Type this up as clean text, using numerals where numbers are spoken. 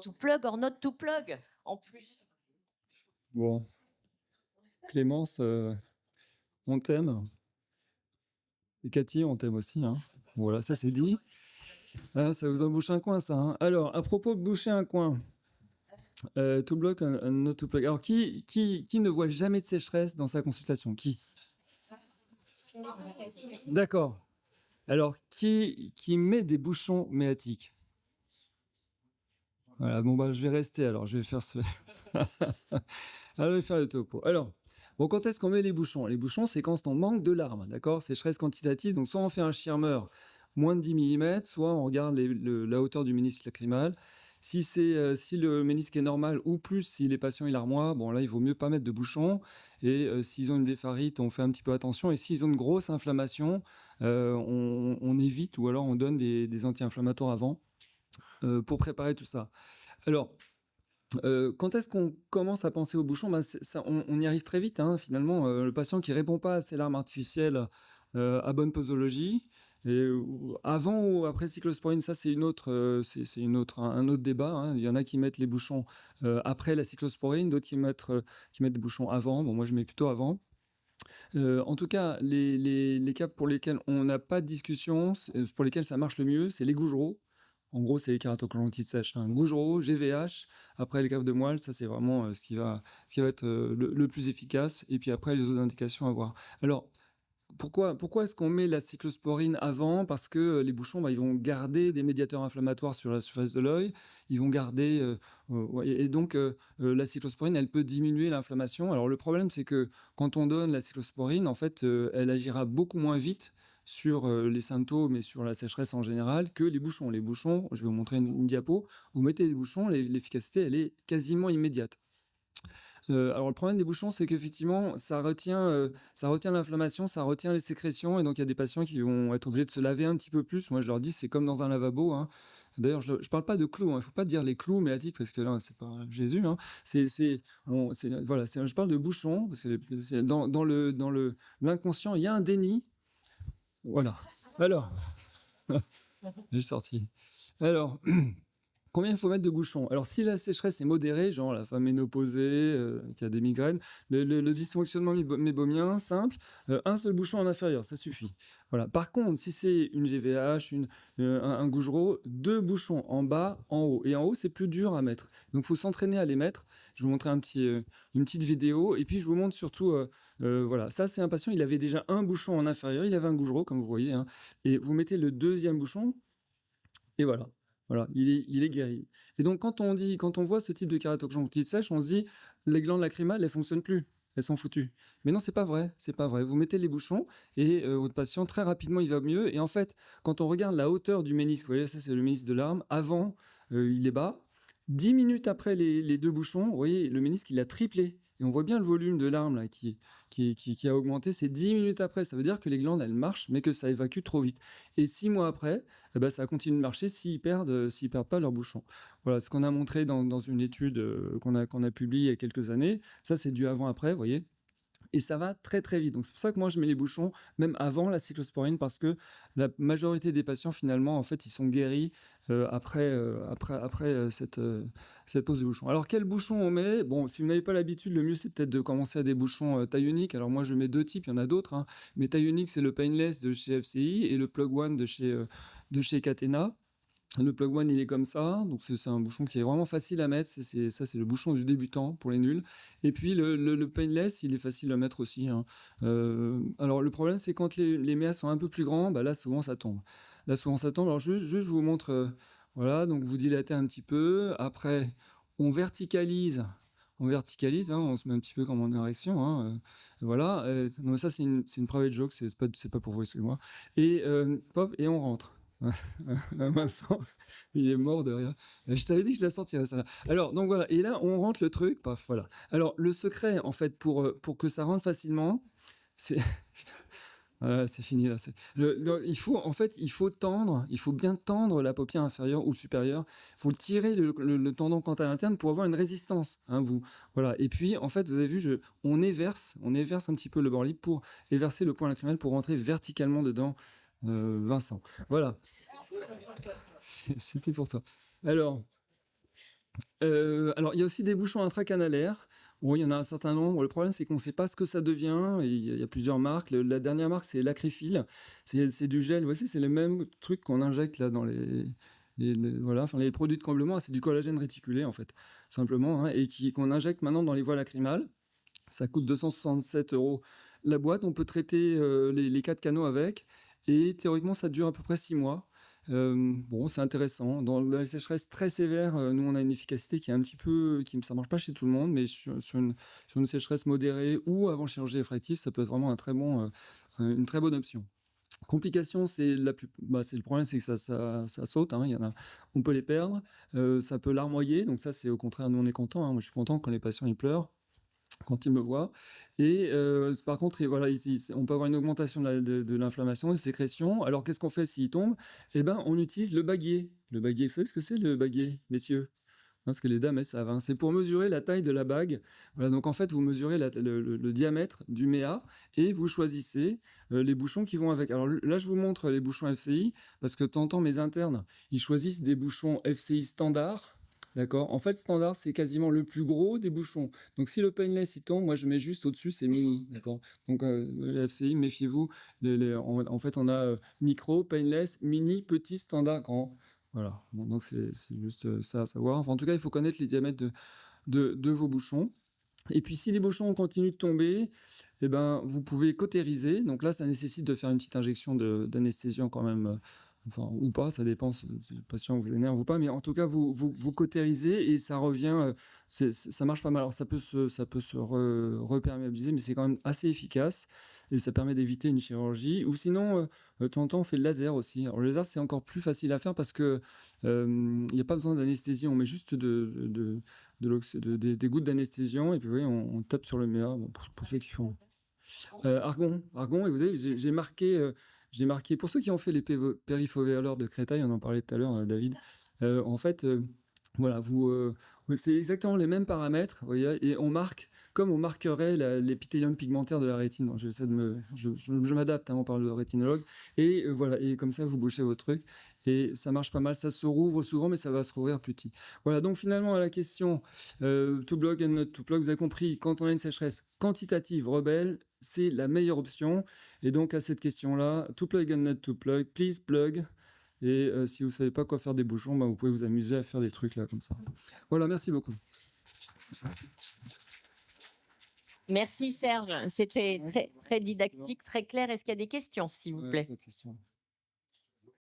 To plug or not to plug, en plus. Bon, Clémence, on t'aime. Et Cathy, on t'aime aussi. Hein. Voilà, ça c'est dit. Ah, ça vous doit boucher un coin, ça. Hein. Alors, à propos de boucher un coin, to block and not to plug. Alors, qui ne voit jamais de sécheresse dans sa consultation? Qui? D'accord. Alors, qui met des bouchons méatiques? Voilà, bon, bah, je vais rester alors. Je vais faire ce. Alors, je vais faire le topo. Alors, bon, quand est-ce qu'on met les bouchons? Les bouchons, c'est quand on manque de larmes, d'accord? Sécheresse quantitative, donc soit on fait un schirmer moins de 10 mm, soit on regarde la hauteur du ménisque lacrymal. Si le ménisque est normal ou plus, si les patients il larmoient, bon là il vaut mieux pas mettre de bouchons. Et s'ils ont une blépharite, on fait un petit peu attention. Et s'ils ont une grosse inflammation, on évite ou alors on donne des anti-inflammatoires avant pour préparer tout ça. Alors, quand est-ce qu'on commence à penser aux bouchons? On y arrive très vite. Hein, finalement, le patient qui répond pas à ses larmes artificielles à bonne posologie, et, avant ou après cyclosporine, ça c'est un autre débat. Hein. Il y en a qui mettent les bouchons après la cyclosporine, d'autres qui mettent des bouchons avant. Bon, moi je mets plutôt avant. En tout cas, les cas pour lesquels on n'a pas de discussion, pour lesquels ça marche le mieux, c'est les Gougerot. En gros, c'est les kératoconjonctites sèches. Hein. Gougerot, GVH, après les caves de moelle, ça c'est vraiment ce qui va être le plus efficace. Et puis après, les autres indications à voir. Alors, pourquoi est-ce qu'on met la cyclosporine avant? Parce que les bouchons, ils vont garder des médiateurs inflammatoires sur la surface de l'œil, ils vont garder... et donc, la cyclosporine, elle peut diminuer l'inflammation. Alors, le problème, c'est que quand on donne la cyclosporine, en fait, elle agira beaucoup moins vite sur les symptômes et sur la sécheresse en général que les bouchons. Les bouchons, je vais vous montrer une diapo, vous mettez des bouchons, l'efficacité, elle est quasiment immédiate. Alors le problème des bouchons, c'est qu'effectivement, ça retient l'inflammation, ça retient les sécrétions, et donc il y a des patients qui vont être obligés de se laver un petit peu plus. Moi, je leur dis, c'est comme dans un lavabo. Hein. D'ailleurs, je parle pas de clous. Il faut pas dire les clous méatiques parce que là, c'est pas Jésus. Hein. Je parle de bouchons parce que c'est dans l'inconscient, il y a un déni. Voilà. Alors, j'ai sorti. Alors. Combien il faut mettre de bouchons? Alors, si la sécheresse est modérée, genre la femme ménopausée, qui a des migraines, le dysfonctionnement mébomien, simple, un seul bouchon en inférieur, ça suffit. Voilà. Par contre, si c'est une GVH, un Gougerot, 2 bouchons en bas, en haut. Et en haut, c'est plus dur à mettre. Donc, il faut s'entraîner à les mettre. Je vais vous montrer une petite vidéo. Et puis, je vous montre surtout, voilà. Ça, c'est un patient, il avait déjà un bouchon en inférieur. Il avait un Gougerot, comme vous voyez. Hein, et vous mettez le deuxième bouchon, et voilà. Voilà, il est guéri. Et donc, quand on voit ce type de kératoconjonctite sèche, on se dit, les glandes lacrymales, elles fonctionnent plus. Elles sont foutues. Mais non, c'est pas vrai. C'est pas vrai. Vous mettez les bouchons et votre patient, très rapidement, il va mieux. Et en fait, quand on regarde la hauteur du ménisque, vous voyez, ça, c'est le ménisque de l'arme. Avant, il est bas. 10 minutes après les 2 bouchons, vous voyez, le ménisque, il a triplé. Et on voit bien le volume de l'arme là, qui a augmenté. C'est 10 minutes après. Ça veut dire que les glandes, elles marchent, mais que ça évacue trop vite. Et 6 mois après, ça continue de marcher s'ils perdent pas leur bouchon. Voilà, ce qu'on a montré dans une étude qu'on a publiée il y a quelques années. Ça, c'est du avant-après, vous voyez. Et ça va très très vite. Donc c'est pour ça que moi je mets les bouchons même avant la cyclosporine, parce que la majorité des patients finalement en fait ils sont guéris après cette pose de bouchon. Alors quel bouchon on met? Bon, si vous n'avez pas l'habitude, le mieux c'est peut-être de commencer à des bouchons taille unique. Alors moi je mets 2 types, il y en a d'autres, hein. Mais taille unique c'est le Painless de chez FCI et le Plug One de chez Catena. Le plug one, il est comme ça, donc c'est un bouchon qui est vraiment facile à mettre. C'est le bouchon du débutant pour les nuls. Et puis le painless, il est facile à mettre aussi. Hein. Alors le problème, c'est quand les méas sont un peu plus grands, là souvent ça tombe. Alors je vous montre. Voilà, donc vous dilatez un petit peu. Après, on verticalise. Hein, on se met un petit peu comme en érection. Hein, voilà. Non, mais ça c'est une private joke, c'est pas pour vous, excusez-moi. Et pop, et on rentre. Vincent, il est mort de rire. Je t'avais dit que je la sortirais, ça. Alors, donc voilà. Et là, on rentre le truc. Paf, voilà. Alors, le secret, en fait, pour que ça rentre facilement, c'est... Voilà, c'est fini, là. Il faut tendre, il faut bien tendre la paupière inférieure ou supérieure. Il faut tirer le tendon cantal interne pour avoir une résistance. Hein, voilà. Et puis, en fait, vous avez vu, on éverse un petit peu le bord libre pour éverser le point lacrymal pour rentrer verticalement dedans. Vincent. Voilà. C'était pour toi. Alors, Alors, il y a aussi des bouchons intracanalaires. Bon, il y en a un certain nombre. Le problème, c'est qu'on ne sait pas ce que ça devient. Et il y a plusieurs marques. La dernière marque, c'est Lacryphil. C'est du gel. Voici, c'est le même truc qu'on injecte là dans voilà, enfin, les produits de comblement. C'est du collagène réticulé, en fait, simplement, hein, et qu'on injecte maintenant dans les voies lacrymales. Ça coûte 267 € la boîte. On peut traiter les 4 canaux avec. Et théoriquement, ça dure à peu près 6 mois. Bon, c'est intéressant. Dans la sécheresse très sévère, nous, on a une efficacité qui est un petit peu... ça marche pas chez tout le monde, mais sur une sécheresse modérée ou avant chirurgie réfractive, ça peut être vraiment une très bonne option. Complication, c'est c'est le problème, c'est que ça saute. Hein, on peut les perdre. Ça peut larmoyer. Donc ça, c'est au contraire, nous, on est content. Hein. Moi, je suis content quand les patients ils pleurent quand ils me voient. Et par contre, voilà, on peut avoir une augmentation de l'inflammation, des sécrétions. Alors, qu'est-ce qu'on fait s'il tombe? Eh ben, on utilise le baguier. Le baguier, vous savez ce que c'est le baguier, messieurs? Parce que les dames, elles savent. Hein. C'est pour mesurer la taille de la bague. Voilà, donc en fait, vous mesurez le diamètre du méa et vous choisissez les bouchons qui vont avec. Alors là, je vous montre les bouchons FCI parce que de temps en temps, mes internes, ils choisissent des bouchons FCI standard. D'accord. En fait, standard, c'est quasiment le plus gros des bouchons. Donc, si le painless il tombe, moi, je mets juste au-dessus, c'est mini. D'accord. Donc, le FCI, méfiez-vous. En fait, on a micro, painless, mini, petit, standard, grand. Voilà. Bon, donc, c'est juste ça à savoir. Enfin, en tout cas, il faut connaître les diamètres de vos bouchons. Et puis, si les bouchons continuent de tomber, eh ben, vous pouvez cautériser. Donc là, ça nécessite de faire une petite injection d'anesthésiant quand même. Enfin, ou pas, ça dépend si le patient vous énerve ou pas, mais en tout cas, vous cautérisez et ça revient, ça marche pas mal. Alors, ça peut se reperméabiliser, mais c'est quand même assez efficace et ça permet d'éviter une chirurgie. Ou sinon, de temps en temps, on fait le laser aussi. Alors, le laser, c'est encore plus facile à faire parce que il n'y a pas besoin d'anesthésie, on met juste des gouttes d'anesthésiant et puis vous voyez, on tape sur le méa pour ceux qui font. Argon, et vous savez, j'ai marqué, pour ceux qui ont fait les périfovéoleurs de Créteil, on en parlait tout à l'heure, David, en fait, voilà, c'est exactement les mêmes paramètres, vous voyez, et on marque comme on marquerait l'épithélium pigmentaire de la rétine. Donc, je m'adapte, hein, on parle de rétinologue, et voilà, et comme ça, vous bouchez votre truc, et ça marche pas mal, ça se rouvre souvent, mais ça va se rouvrir plus petit. Voilà, donc finalement, à la question, to plug and not to plug, vous avez compris, quand on a une sécheresse quantitative rebelle, c'est la meilleure option. Et donc, à cette question-là, to plug and not to plug, please plug. Et si vous ne savez pas quoi faire des bouchons, vous pouvez vous amuser à faire des trucs là comme ça. Voilà, merci beaucoup. Merci Serge, c'était très, très didactique, très clair. Est-ce qu'il y a des questions, s'il vous plaît?